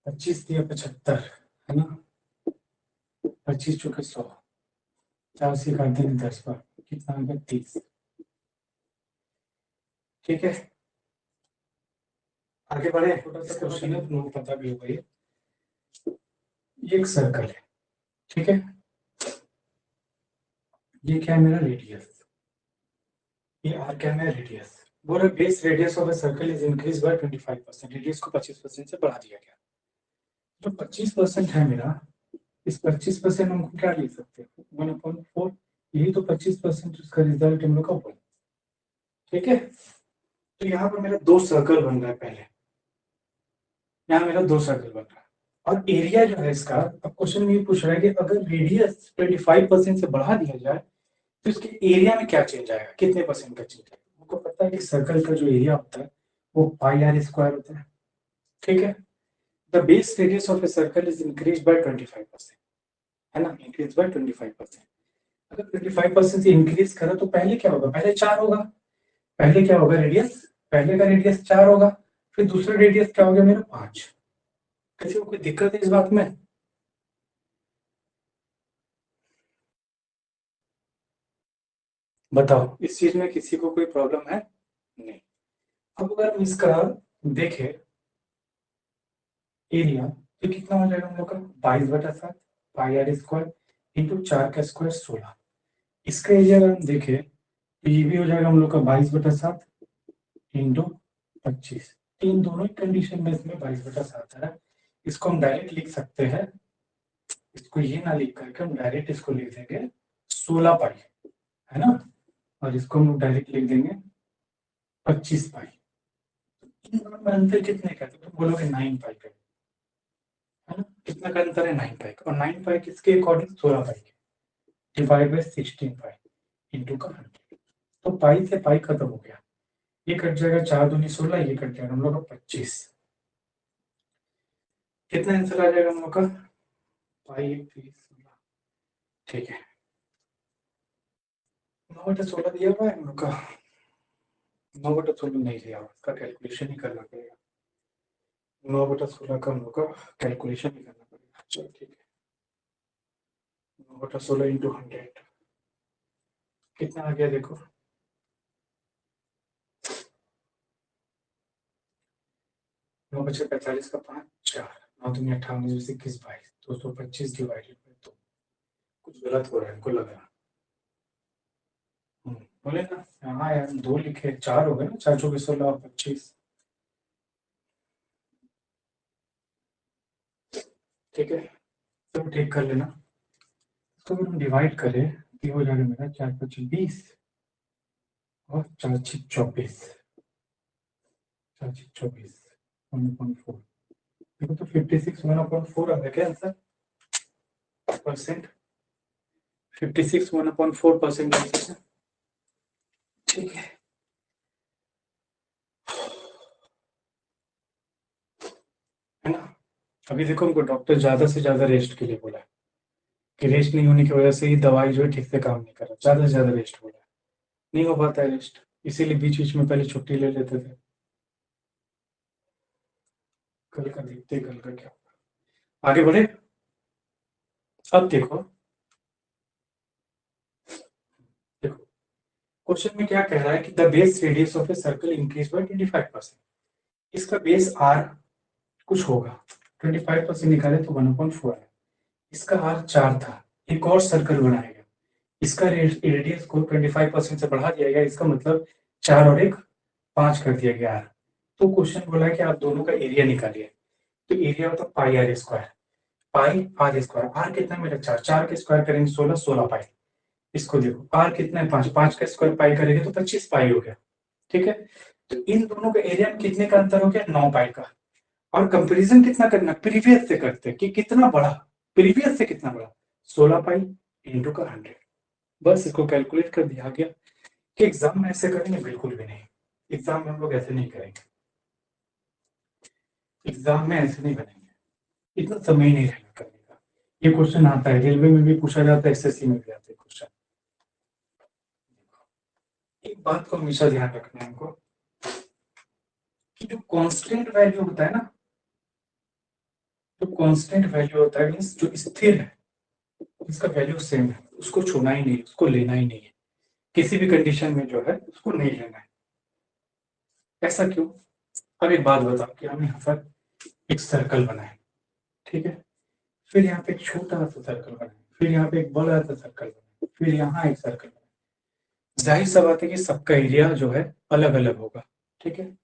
25 दिया 75, है ना। 25 चौके 100, 4 से काट देंगे 10 पर, कितना आ गया 30, ठीक है। आगे बढ़े, छोटा सा क्वेश्चन है, तुम लोगों को पता भी होगा ये एक सर्कल है, ठीक है। ये क्या है मेरा रेडियस, ये आर क्या है रेडियस। बोला base radius of a circle is increase by 25%, radius को 25% से बढ़ा दिया गया। जो 25% है मेरा, इस 25% हमको क्या लिख सकते हैं, 1/4, यही तो 25% उसका रिजल्ट हम लोग का 1, ठीक है। तो यहाँ पर मेरा दो सर्कल बन रहा है, पहले यहाँ मेरा दो सर्कल बन रहा है, और एरिया जो है इसका, अब क्वेश्चन में ये पूछ रहा है कि अगर रेडियस 25% से बढ़ा दिया जाए तो इसके एरिया में क्या चेंज आएगा, कितने परसेंट का चेंज आएगा। हमको पता है कि सर्कल का जो एरिया होता है वो पाई आर स्क्वायर होता है, ठीक है। The base radius of a circle is increase by 25%, है ना, इंक्रीज बाय 25%। अगर 25% से इंक्रीज करा तो पहले क्या होगा, पहले 4 होगा, पहले क्या होगा रेडियस, पहले का रेडियस 4 होगा, फिर दूसरा रेडियस क्या हो गया मेरा 5। किसी को कोई दिक्कत है इस बात में, बताओ, इस चीज में किसी को कोई प्रॉब्लम है, नहीं। अब अगर हम इसका देखें एरिया, तो कितना हो जाएगा हम लोग का 22/7 पाई आर स्क्वायर इंटू 4 का स्क्वायर 16। इसका एरिया अगर हम देखें तो ये भी हो जाएगा हम लोग का 22/7 इंटू 25। इन दोनों ही कंडीशन में इसमें 22/7 है। इसको हम डायरेक्ट लिख सकते हैं, इसको ये ना लिख करके हम डायरेक्ट इसको लिख देंगे 16 पाई, है ना। और इसको हम लोग डायरेक्ट लिख देंगे 25 पाई। इन दोनों में अंतर कितने का है? तो तुम बोलोगे 9 पाई का, है ना। कितना का अंतर है, 9 पाई का, और 9 पाई किसके अकॉर्डिंग, 16 पाई के, डिवाइड बाई 16 पाई इंटू का 100। तो पाई से पाई खत्म हो गया, ये कट जाएगा, 4 दूनी 16, ये कट जाएगा हम लोग का 25। कितना आंसर आ जाएगा हम लोग का? पाई 20। ठीक है, 9/16 दिया हुआ है हम लोग का। 9/16 नहीं दिया हुआ, इसका कैलकुलेशन ही करना पड़ेगा। 9/16 का हम लोग का कैलकुलेशन ही करना पड़ेगा। चलो ठीक है, 9/16 इंटू 100 कितना आ गया देखो। 9×45 का 5 4 9 दूनी 58 21 22 225 डिवाइडेड बाई 2। कुछ गलत हो रहा है हमको लग रहा है। बोले ना, हाँ यार 2 लिखे 4 हो गए ना, 4 चौके 16 और 25। ठीक है, सब ठीक कर लेना। तो अगर हम डिवाइड करें ये हो जाएगा मेरा 4×5 = 20 और 4×6 = 24। 4×6 = 24 1/4। देखो तो 56 1/4 आ गया क्या आंसर? परसेंट 56 1/4%। ठीक है है ना। अभी देखो हमको डॉक्टर ज्यादा से ज्यादा रेस्ट के लिए बोला है कि रेस्ट नहीं होने की वजह से ही दवाई जो है ठीक से काम नहीं कर रहा, ज्यादा से ज्यादा रेस्ट बोला है। नहीं हो पाता है रेस्ट, इसीलिए बीच बीच में पहले छुट्टी ले लेते थे। कल का देखते हैं, कल का क्या होगा। आगे बढ़े। अब देखो, देखो क्वेश्चन में क्या कह रहा है कि the base radius of a circle increase by 25%। इसका बेस आर कुछ होगा, 25% निकाले तो 1/4 है। इसका आर 4 था, एक और सर्कल बनाया गया, इसका रेडियस को 25% से बढ़ा दिया गया, इसका मतलब 4 और 1 5 कर दिया गया आर। तो क्वेश्चन बोला है कि आप दोनों का एरिया निकालिए। तो एरिया होता है pi r square. Pi r square, r कितना है मेरा 4, 4 के स्क्वायर करेंगे 16, 16 पाई। इसको देखो आर कितना है 5, 5 का स्क्वायर पाई करेंगे तो 25 पाई हो गया। ठीक है, तो इन दोनों का एरिया में कितने का अंतर हो गया? 9 पाई का। और कंपैरिजन कितना करना? प्रीवियस से करते हैं कि कितना बड़ा, प्रीवियस से कितना बड़ा। 16 पाई इंटू का 100। बस इसको कैलकुलेट कर दिया गया। कि एग्जाम में ऐसे करेंगे? बिल्कुल भी नहीं, एग्जाम में हम लोग ऐसे नहीं करेंगे। एग्जाम में ऐसे नहीं बनेंगे, इतना समय ही नहीं रहेगा करने का। ये क्वेश्चन आता है, रेलवे में भी पूछा जाता है, एसएससी में भी आता है क्वेश्चन। एक बात को हमेशा ध्यान रखना है हमको कि जो कांस्टेंट वैल्यू होता है ना, जो कांस्टेंट वैल्यू होता है मींस जो स्थिर है, इसका वैल्यू सेम है, उसको छूना ही नहीं, उसको लेना ही नहीं है, किसी भी कंडीशन में जो है उसको नहीं लेना है। ऐसा क्यों? अब एक बात बताओ कि हम यहाँ पर एक सर्कल बनाए, ठीक है, फिर यहाँ पे एक छोटा सा सर्कल बनाए, फिर यहाँ पे एक बड़ा सा सर्कल बनाए, फिर यहाँ एक सर्कल बनाए। जाहिर सा बात है कि सबका एरिया जो है अलग अलग होगा। ठीक है,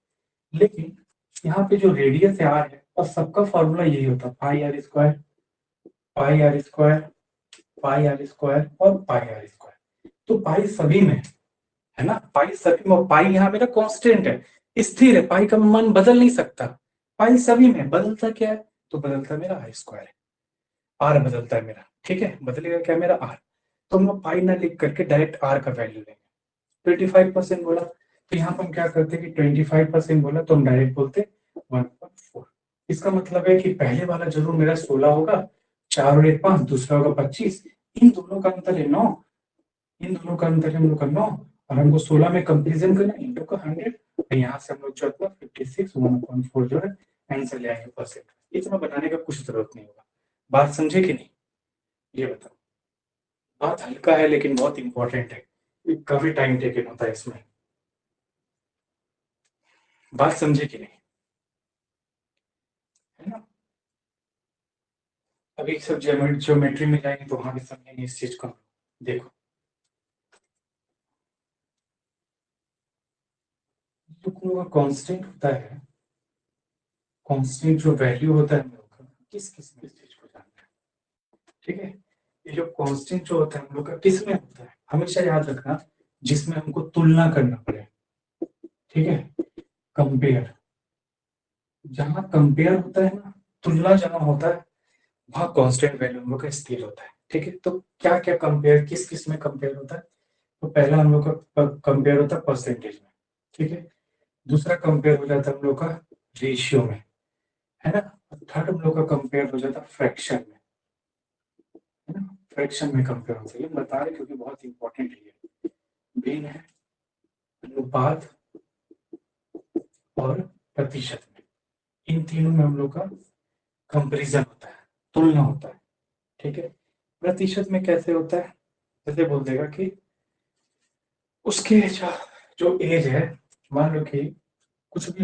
लेकिन यहाँ पे जो रेडियस है आर है, और सबका फॉर्मूला यही होता है pi r square, pi r square, pi r square और पाई आर स्क्वायर। तो पाई सभी में है ना, पाई सभी में, पाई यहाँ मेरा कांस्टेंट है, स्थिर है, पाई का मान बदल नहीं सकता। पाई सभी में बदलता क्या है? तो बदलता मेरा आर स्क्वायर है, आर बदलता है मेरा। ठीक है, बदलेगा क्या मेरा आर। तो हम पाई ना लिख करके डायरेक्ट आर का वैल्यू लेंगे। 25% बोला तो यहाँ पर हम क्या करते हैं कि 25% बोला तो हम डायरेक्ट बोलते 1/4। इसका मतलब है कि पहले वाला जरूर मेरा 16 होगा, 4 और 1 5, दूसरा होगा 25। इन दोनों का अंतर है 9, इन दोनों का अंतर है हम लोग का 9, और हमको 16 में कंपेरिजन करना इंटू का 100। और यहाँ से हम लोग जो है 56 1/4 जो है आंसर ले आएंगे परसेंट। इतना बनाने का कुछ जरूरत नहीं होगा। बात समझे कि नहीं, ये बताओ। बात हल्का है लेकिन बहुत इंपॉर्टेंट है, काफी टाइम टेकन होता है इसमें। बात समझे कि नहीं, है ना। अभी सब ज्योमेट्री में जाएंगे तो वहां भी समझेंगे इस चीज को। देखो जो कांस्टेंट होता है, कांस्टेंट जो वैल्यू होता है हम लोग का, किस किस में इस चीज को जानना है। ठीक है, ये जो कांस्टेंट जो होता है हम लोग का किस में होता है, हमेशा याद रखना, जिसमें हमको तुलना करना पड़े। ठीक है, कंपेयर, जहां कंपेयर होता है ना, तुलना जहां होता है, वहां कांस्टेंट वैल्यू हम लोग का स्थिर होता है। ठीक है, तो क्या क्या कंपेयर, किस किस में कंपेयर होता है? तो पहला हम लोग का कंपेयर होता है परसेंटेज में। ठीक है, दूसरा कंपेयर हो जाता है हम लोग का रेशियो में, है ना। थर्ड हम लोग का कंपेयर हो जाता है फ्रैक्शन में, है ना, फ्रैक्शन में कंपेयर होता है। ये बता रहे क्योंकि बहुत इंपॉर्टेंट है। मेन है अनुपात और प्रतिशत में, इन तीनों में हम लोग का कंपेरिजन होता है, तुलना होता है। ठीक है, प्रतिशत में कैसे होता है, जैसे बोल देगा कि उसके जो एज है, मान लो कि कुछ भी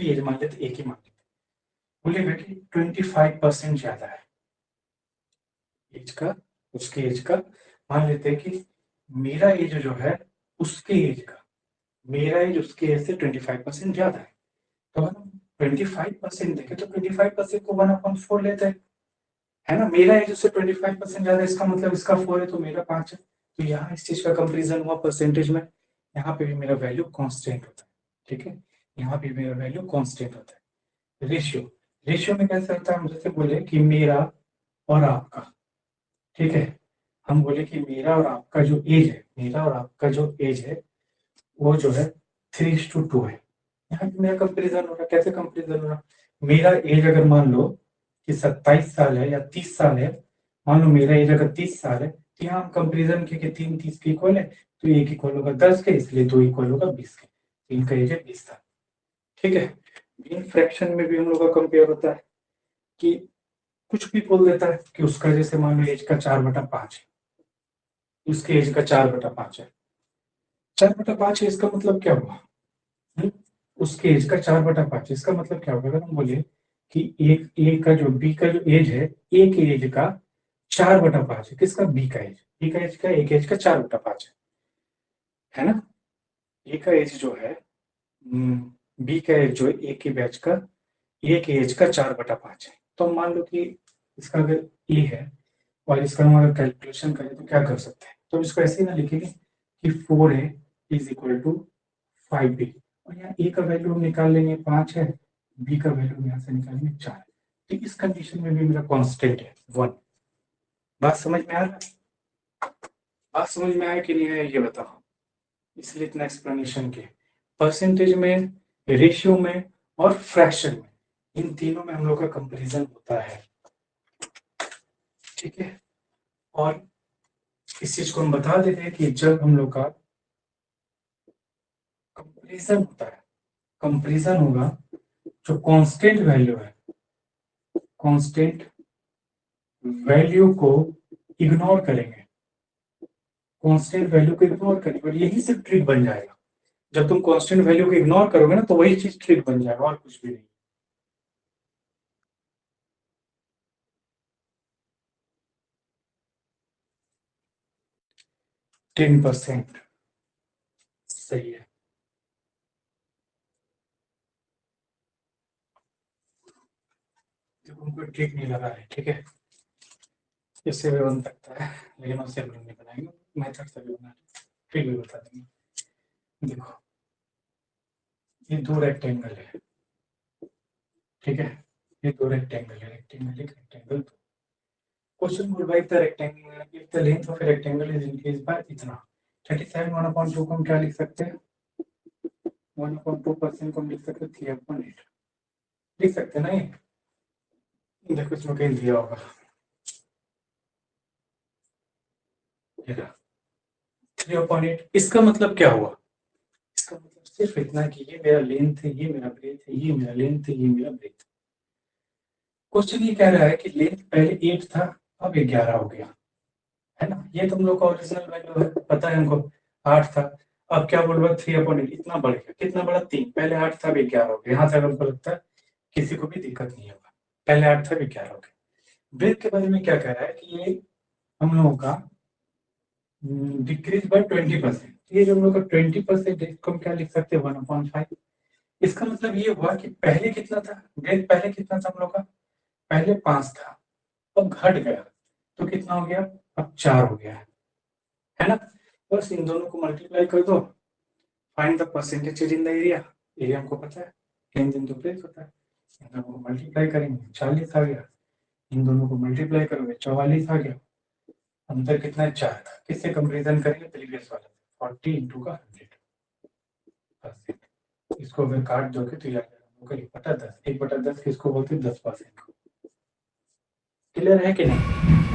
एज मान लेते, एक ही मान लेते, बोलेगा कि 25% ज्यादा है एज का, उसके एज का। मान लेते हैं कि मेरा एज जो है उसके एज का, मेरा एज उसके एज से 25% ज्यादा है, तो हम 25% देखें तो 25% को 1/4 लेते हैं, है ना। मेरा एज उससे 25% ज्यादा है, इसका मतलब इसका 4 है तो मेरा 5 है। तो यहाँ इस चीज का कंपेरिजन हुआ परसेंटेज में, यहाँ पे भी मेरा वैल्यू कांस्टेंट होता है। ठीक है, यहाँ पे मेरा वैल्यू कांस्टेंट होता है। रेशियो, रेशियो में कैसे होता है, हम जैसे बोले कि मेरा और आपका, ठीक है, हम बोले कि मेरा और आपका जो एज है, मेरा और आपका जो एज है वो जो है 3:2 है। यहाँ पे मेरा कंपेरिजन हो रहा है, कैसे कंपेरिजन हो रहा है, मेरा एज अगर मान लो कि 27 साल है या 30 साल है, मान लो मेरा एज अगर 30 साल है, तो यहाँ हम कंपेरिजन के 3 30 के इक्वल है, तो एक इक्वल होगा 10 के, इसलिए 2 इक्वल होगा 20 के, इनका एज है 20 साल। ठीक है, मीन फ्रैक्शन में भी हम लोग का कंपेयर होता है कि कुछ भी बोल देता है कि उसका जैसे मान लो एज का 4/5 है, उसके एज का 4/5 है, 4/5 है, इसका मतलब क्या हुआ, हम्म? उसके एज का 4/5, इसका मतलब क्या होगा, अगर हम बोले कि एक एक का जो बी का जो एज है, एक एज का 4/5 है, किसका, बी का एज, बी का एज का एक एज का 4/5 है ना। ए का एज जो है, बी का एज जो है एक ही बैच का, एक एज का 4/5 है। तो मान लो कि इसका अगर ए है और इसका हम अगर कैलकुलेशन करें तो क्या कर सकते हैं, तो इसको ऐसे ही ना लिखेंगे कि 4A is equal to 5B, और यहाँ ए का वैल्यू हम निकाल लेंगे 5 है, बी का वैल्यू यहाँ से निकालेंगे 4 है। तो इस कंडीशन में भी मेरा कांस्टेंट है 1। बात समझ में आ रहा है, बात समझ में आया कि नहीं आया ये बताओ। इसलिए इतना एक्सप्लेनेशन किया, परसेंटेज में, रेशियो में और फ्रैक्शन में, इन तीनों में हम लोग का कंपैरिजन होता है। ठीक है, और इस चीज को हम बता देते हैं कि जब हम लोग का कंपैरिजन होता है, कंपैरिजन होगा, जो कांस्टेंट वैल्यू है, कांस्टेंट वैल्यू को इग्नोर करेंगे, कांस्टेंट वैल्यू को इग्नोर करेंगे, और यही से ट्रिक बन जाएगा। जब तुम कांस्टेंट वैल्यू को इग्नोर करोगे ना, तो वही चीज ट्रिक बन जाएगा, और कुछ भी नहीं। 10% सही है। देखो उनको ट्रिक नहीं लगा है, ठीक है, इससे भी बन सकता है, लेकिन उससे भी नहीं बनाएंगे, मेथड से भी बना, फिर भी बता देंगे। देखो ये दो रेक्टेंगल है, ठीक है, ये दो रेक्टेंगल है, रेक्टेंगल एक, रेक्टेंगल दो। Question would by the rectangle if the length of a rectangle is increased by इतना 37 1/2 को हम क्या लिख सकते हैं, 1/2% को हम लिख सकते हैं 3/8, लिख सकते हैं ना ये। देखो इसमें कहीं दिया होगा, 3/8, इसका मतलब क्या हुआ, इसका मतलब सिर्फ इतना कि ये मेरा लेंथ है, ये मेरा ब्रेथ है, ये मेरा लेंथ है, ये मेरा ब्रेथ। क्वेश्चन ये कह रहा है कि लेंथ पहले 8 था, अब 11 हो गया, है ना, ये तुम लोग का ओरिजिनल वैल्यू है, पता है हमको 8 था, अब क्या बोल रहा है 3/8, इतना बढ़ गया, कितना बड़ा, 3, पहले 8 था, अब 11 हो गया। यहाँ तक हमको लगता है किसी को भी दिक्कत नहीं होगा, पहले 8 था, अब 11 हो गया। ब्रेथ के बारे में क्या कह रहा है कि ये हम लोगों का डिक्रीज बाय 20%, ये जो हम लोग का 20% है, इसको हम क्या लिख सकते हैं 1/5। इसका मतलब ये हुआ कि पहले कितना था, ब्रेथ पहले कितना था हम लोग का, पहले 5 था, अब घट गया, तो कितना हो गया, अब 4 हो गया है ना। बस इन दोनों को मल्टीप्लाई कर दो, find the percentage change in the area, area हमको पता है, लेंथ इनटू ब्रेथ होता है, इन दोनों को मल्टीप्लाई करेंगे 40 आ गया, इन दोनों को मल्टीप्लाई करोगे 44 आ गया, अंतर कितना है, 4 का। किससे कंपेरिजन करेंगे, प्रीवियस वाला, 40 इंटू का 100%, इसको अगर काट दोगे तो ये आ जाएगा ओके, बटा 10, 1/10 किसको बोलते हैं? 10% को। क्लियर है कि नहीं?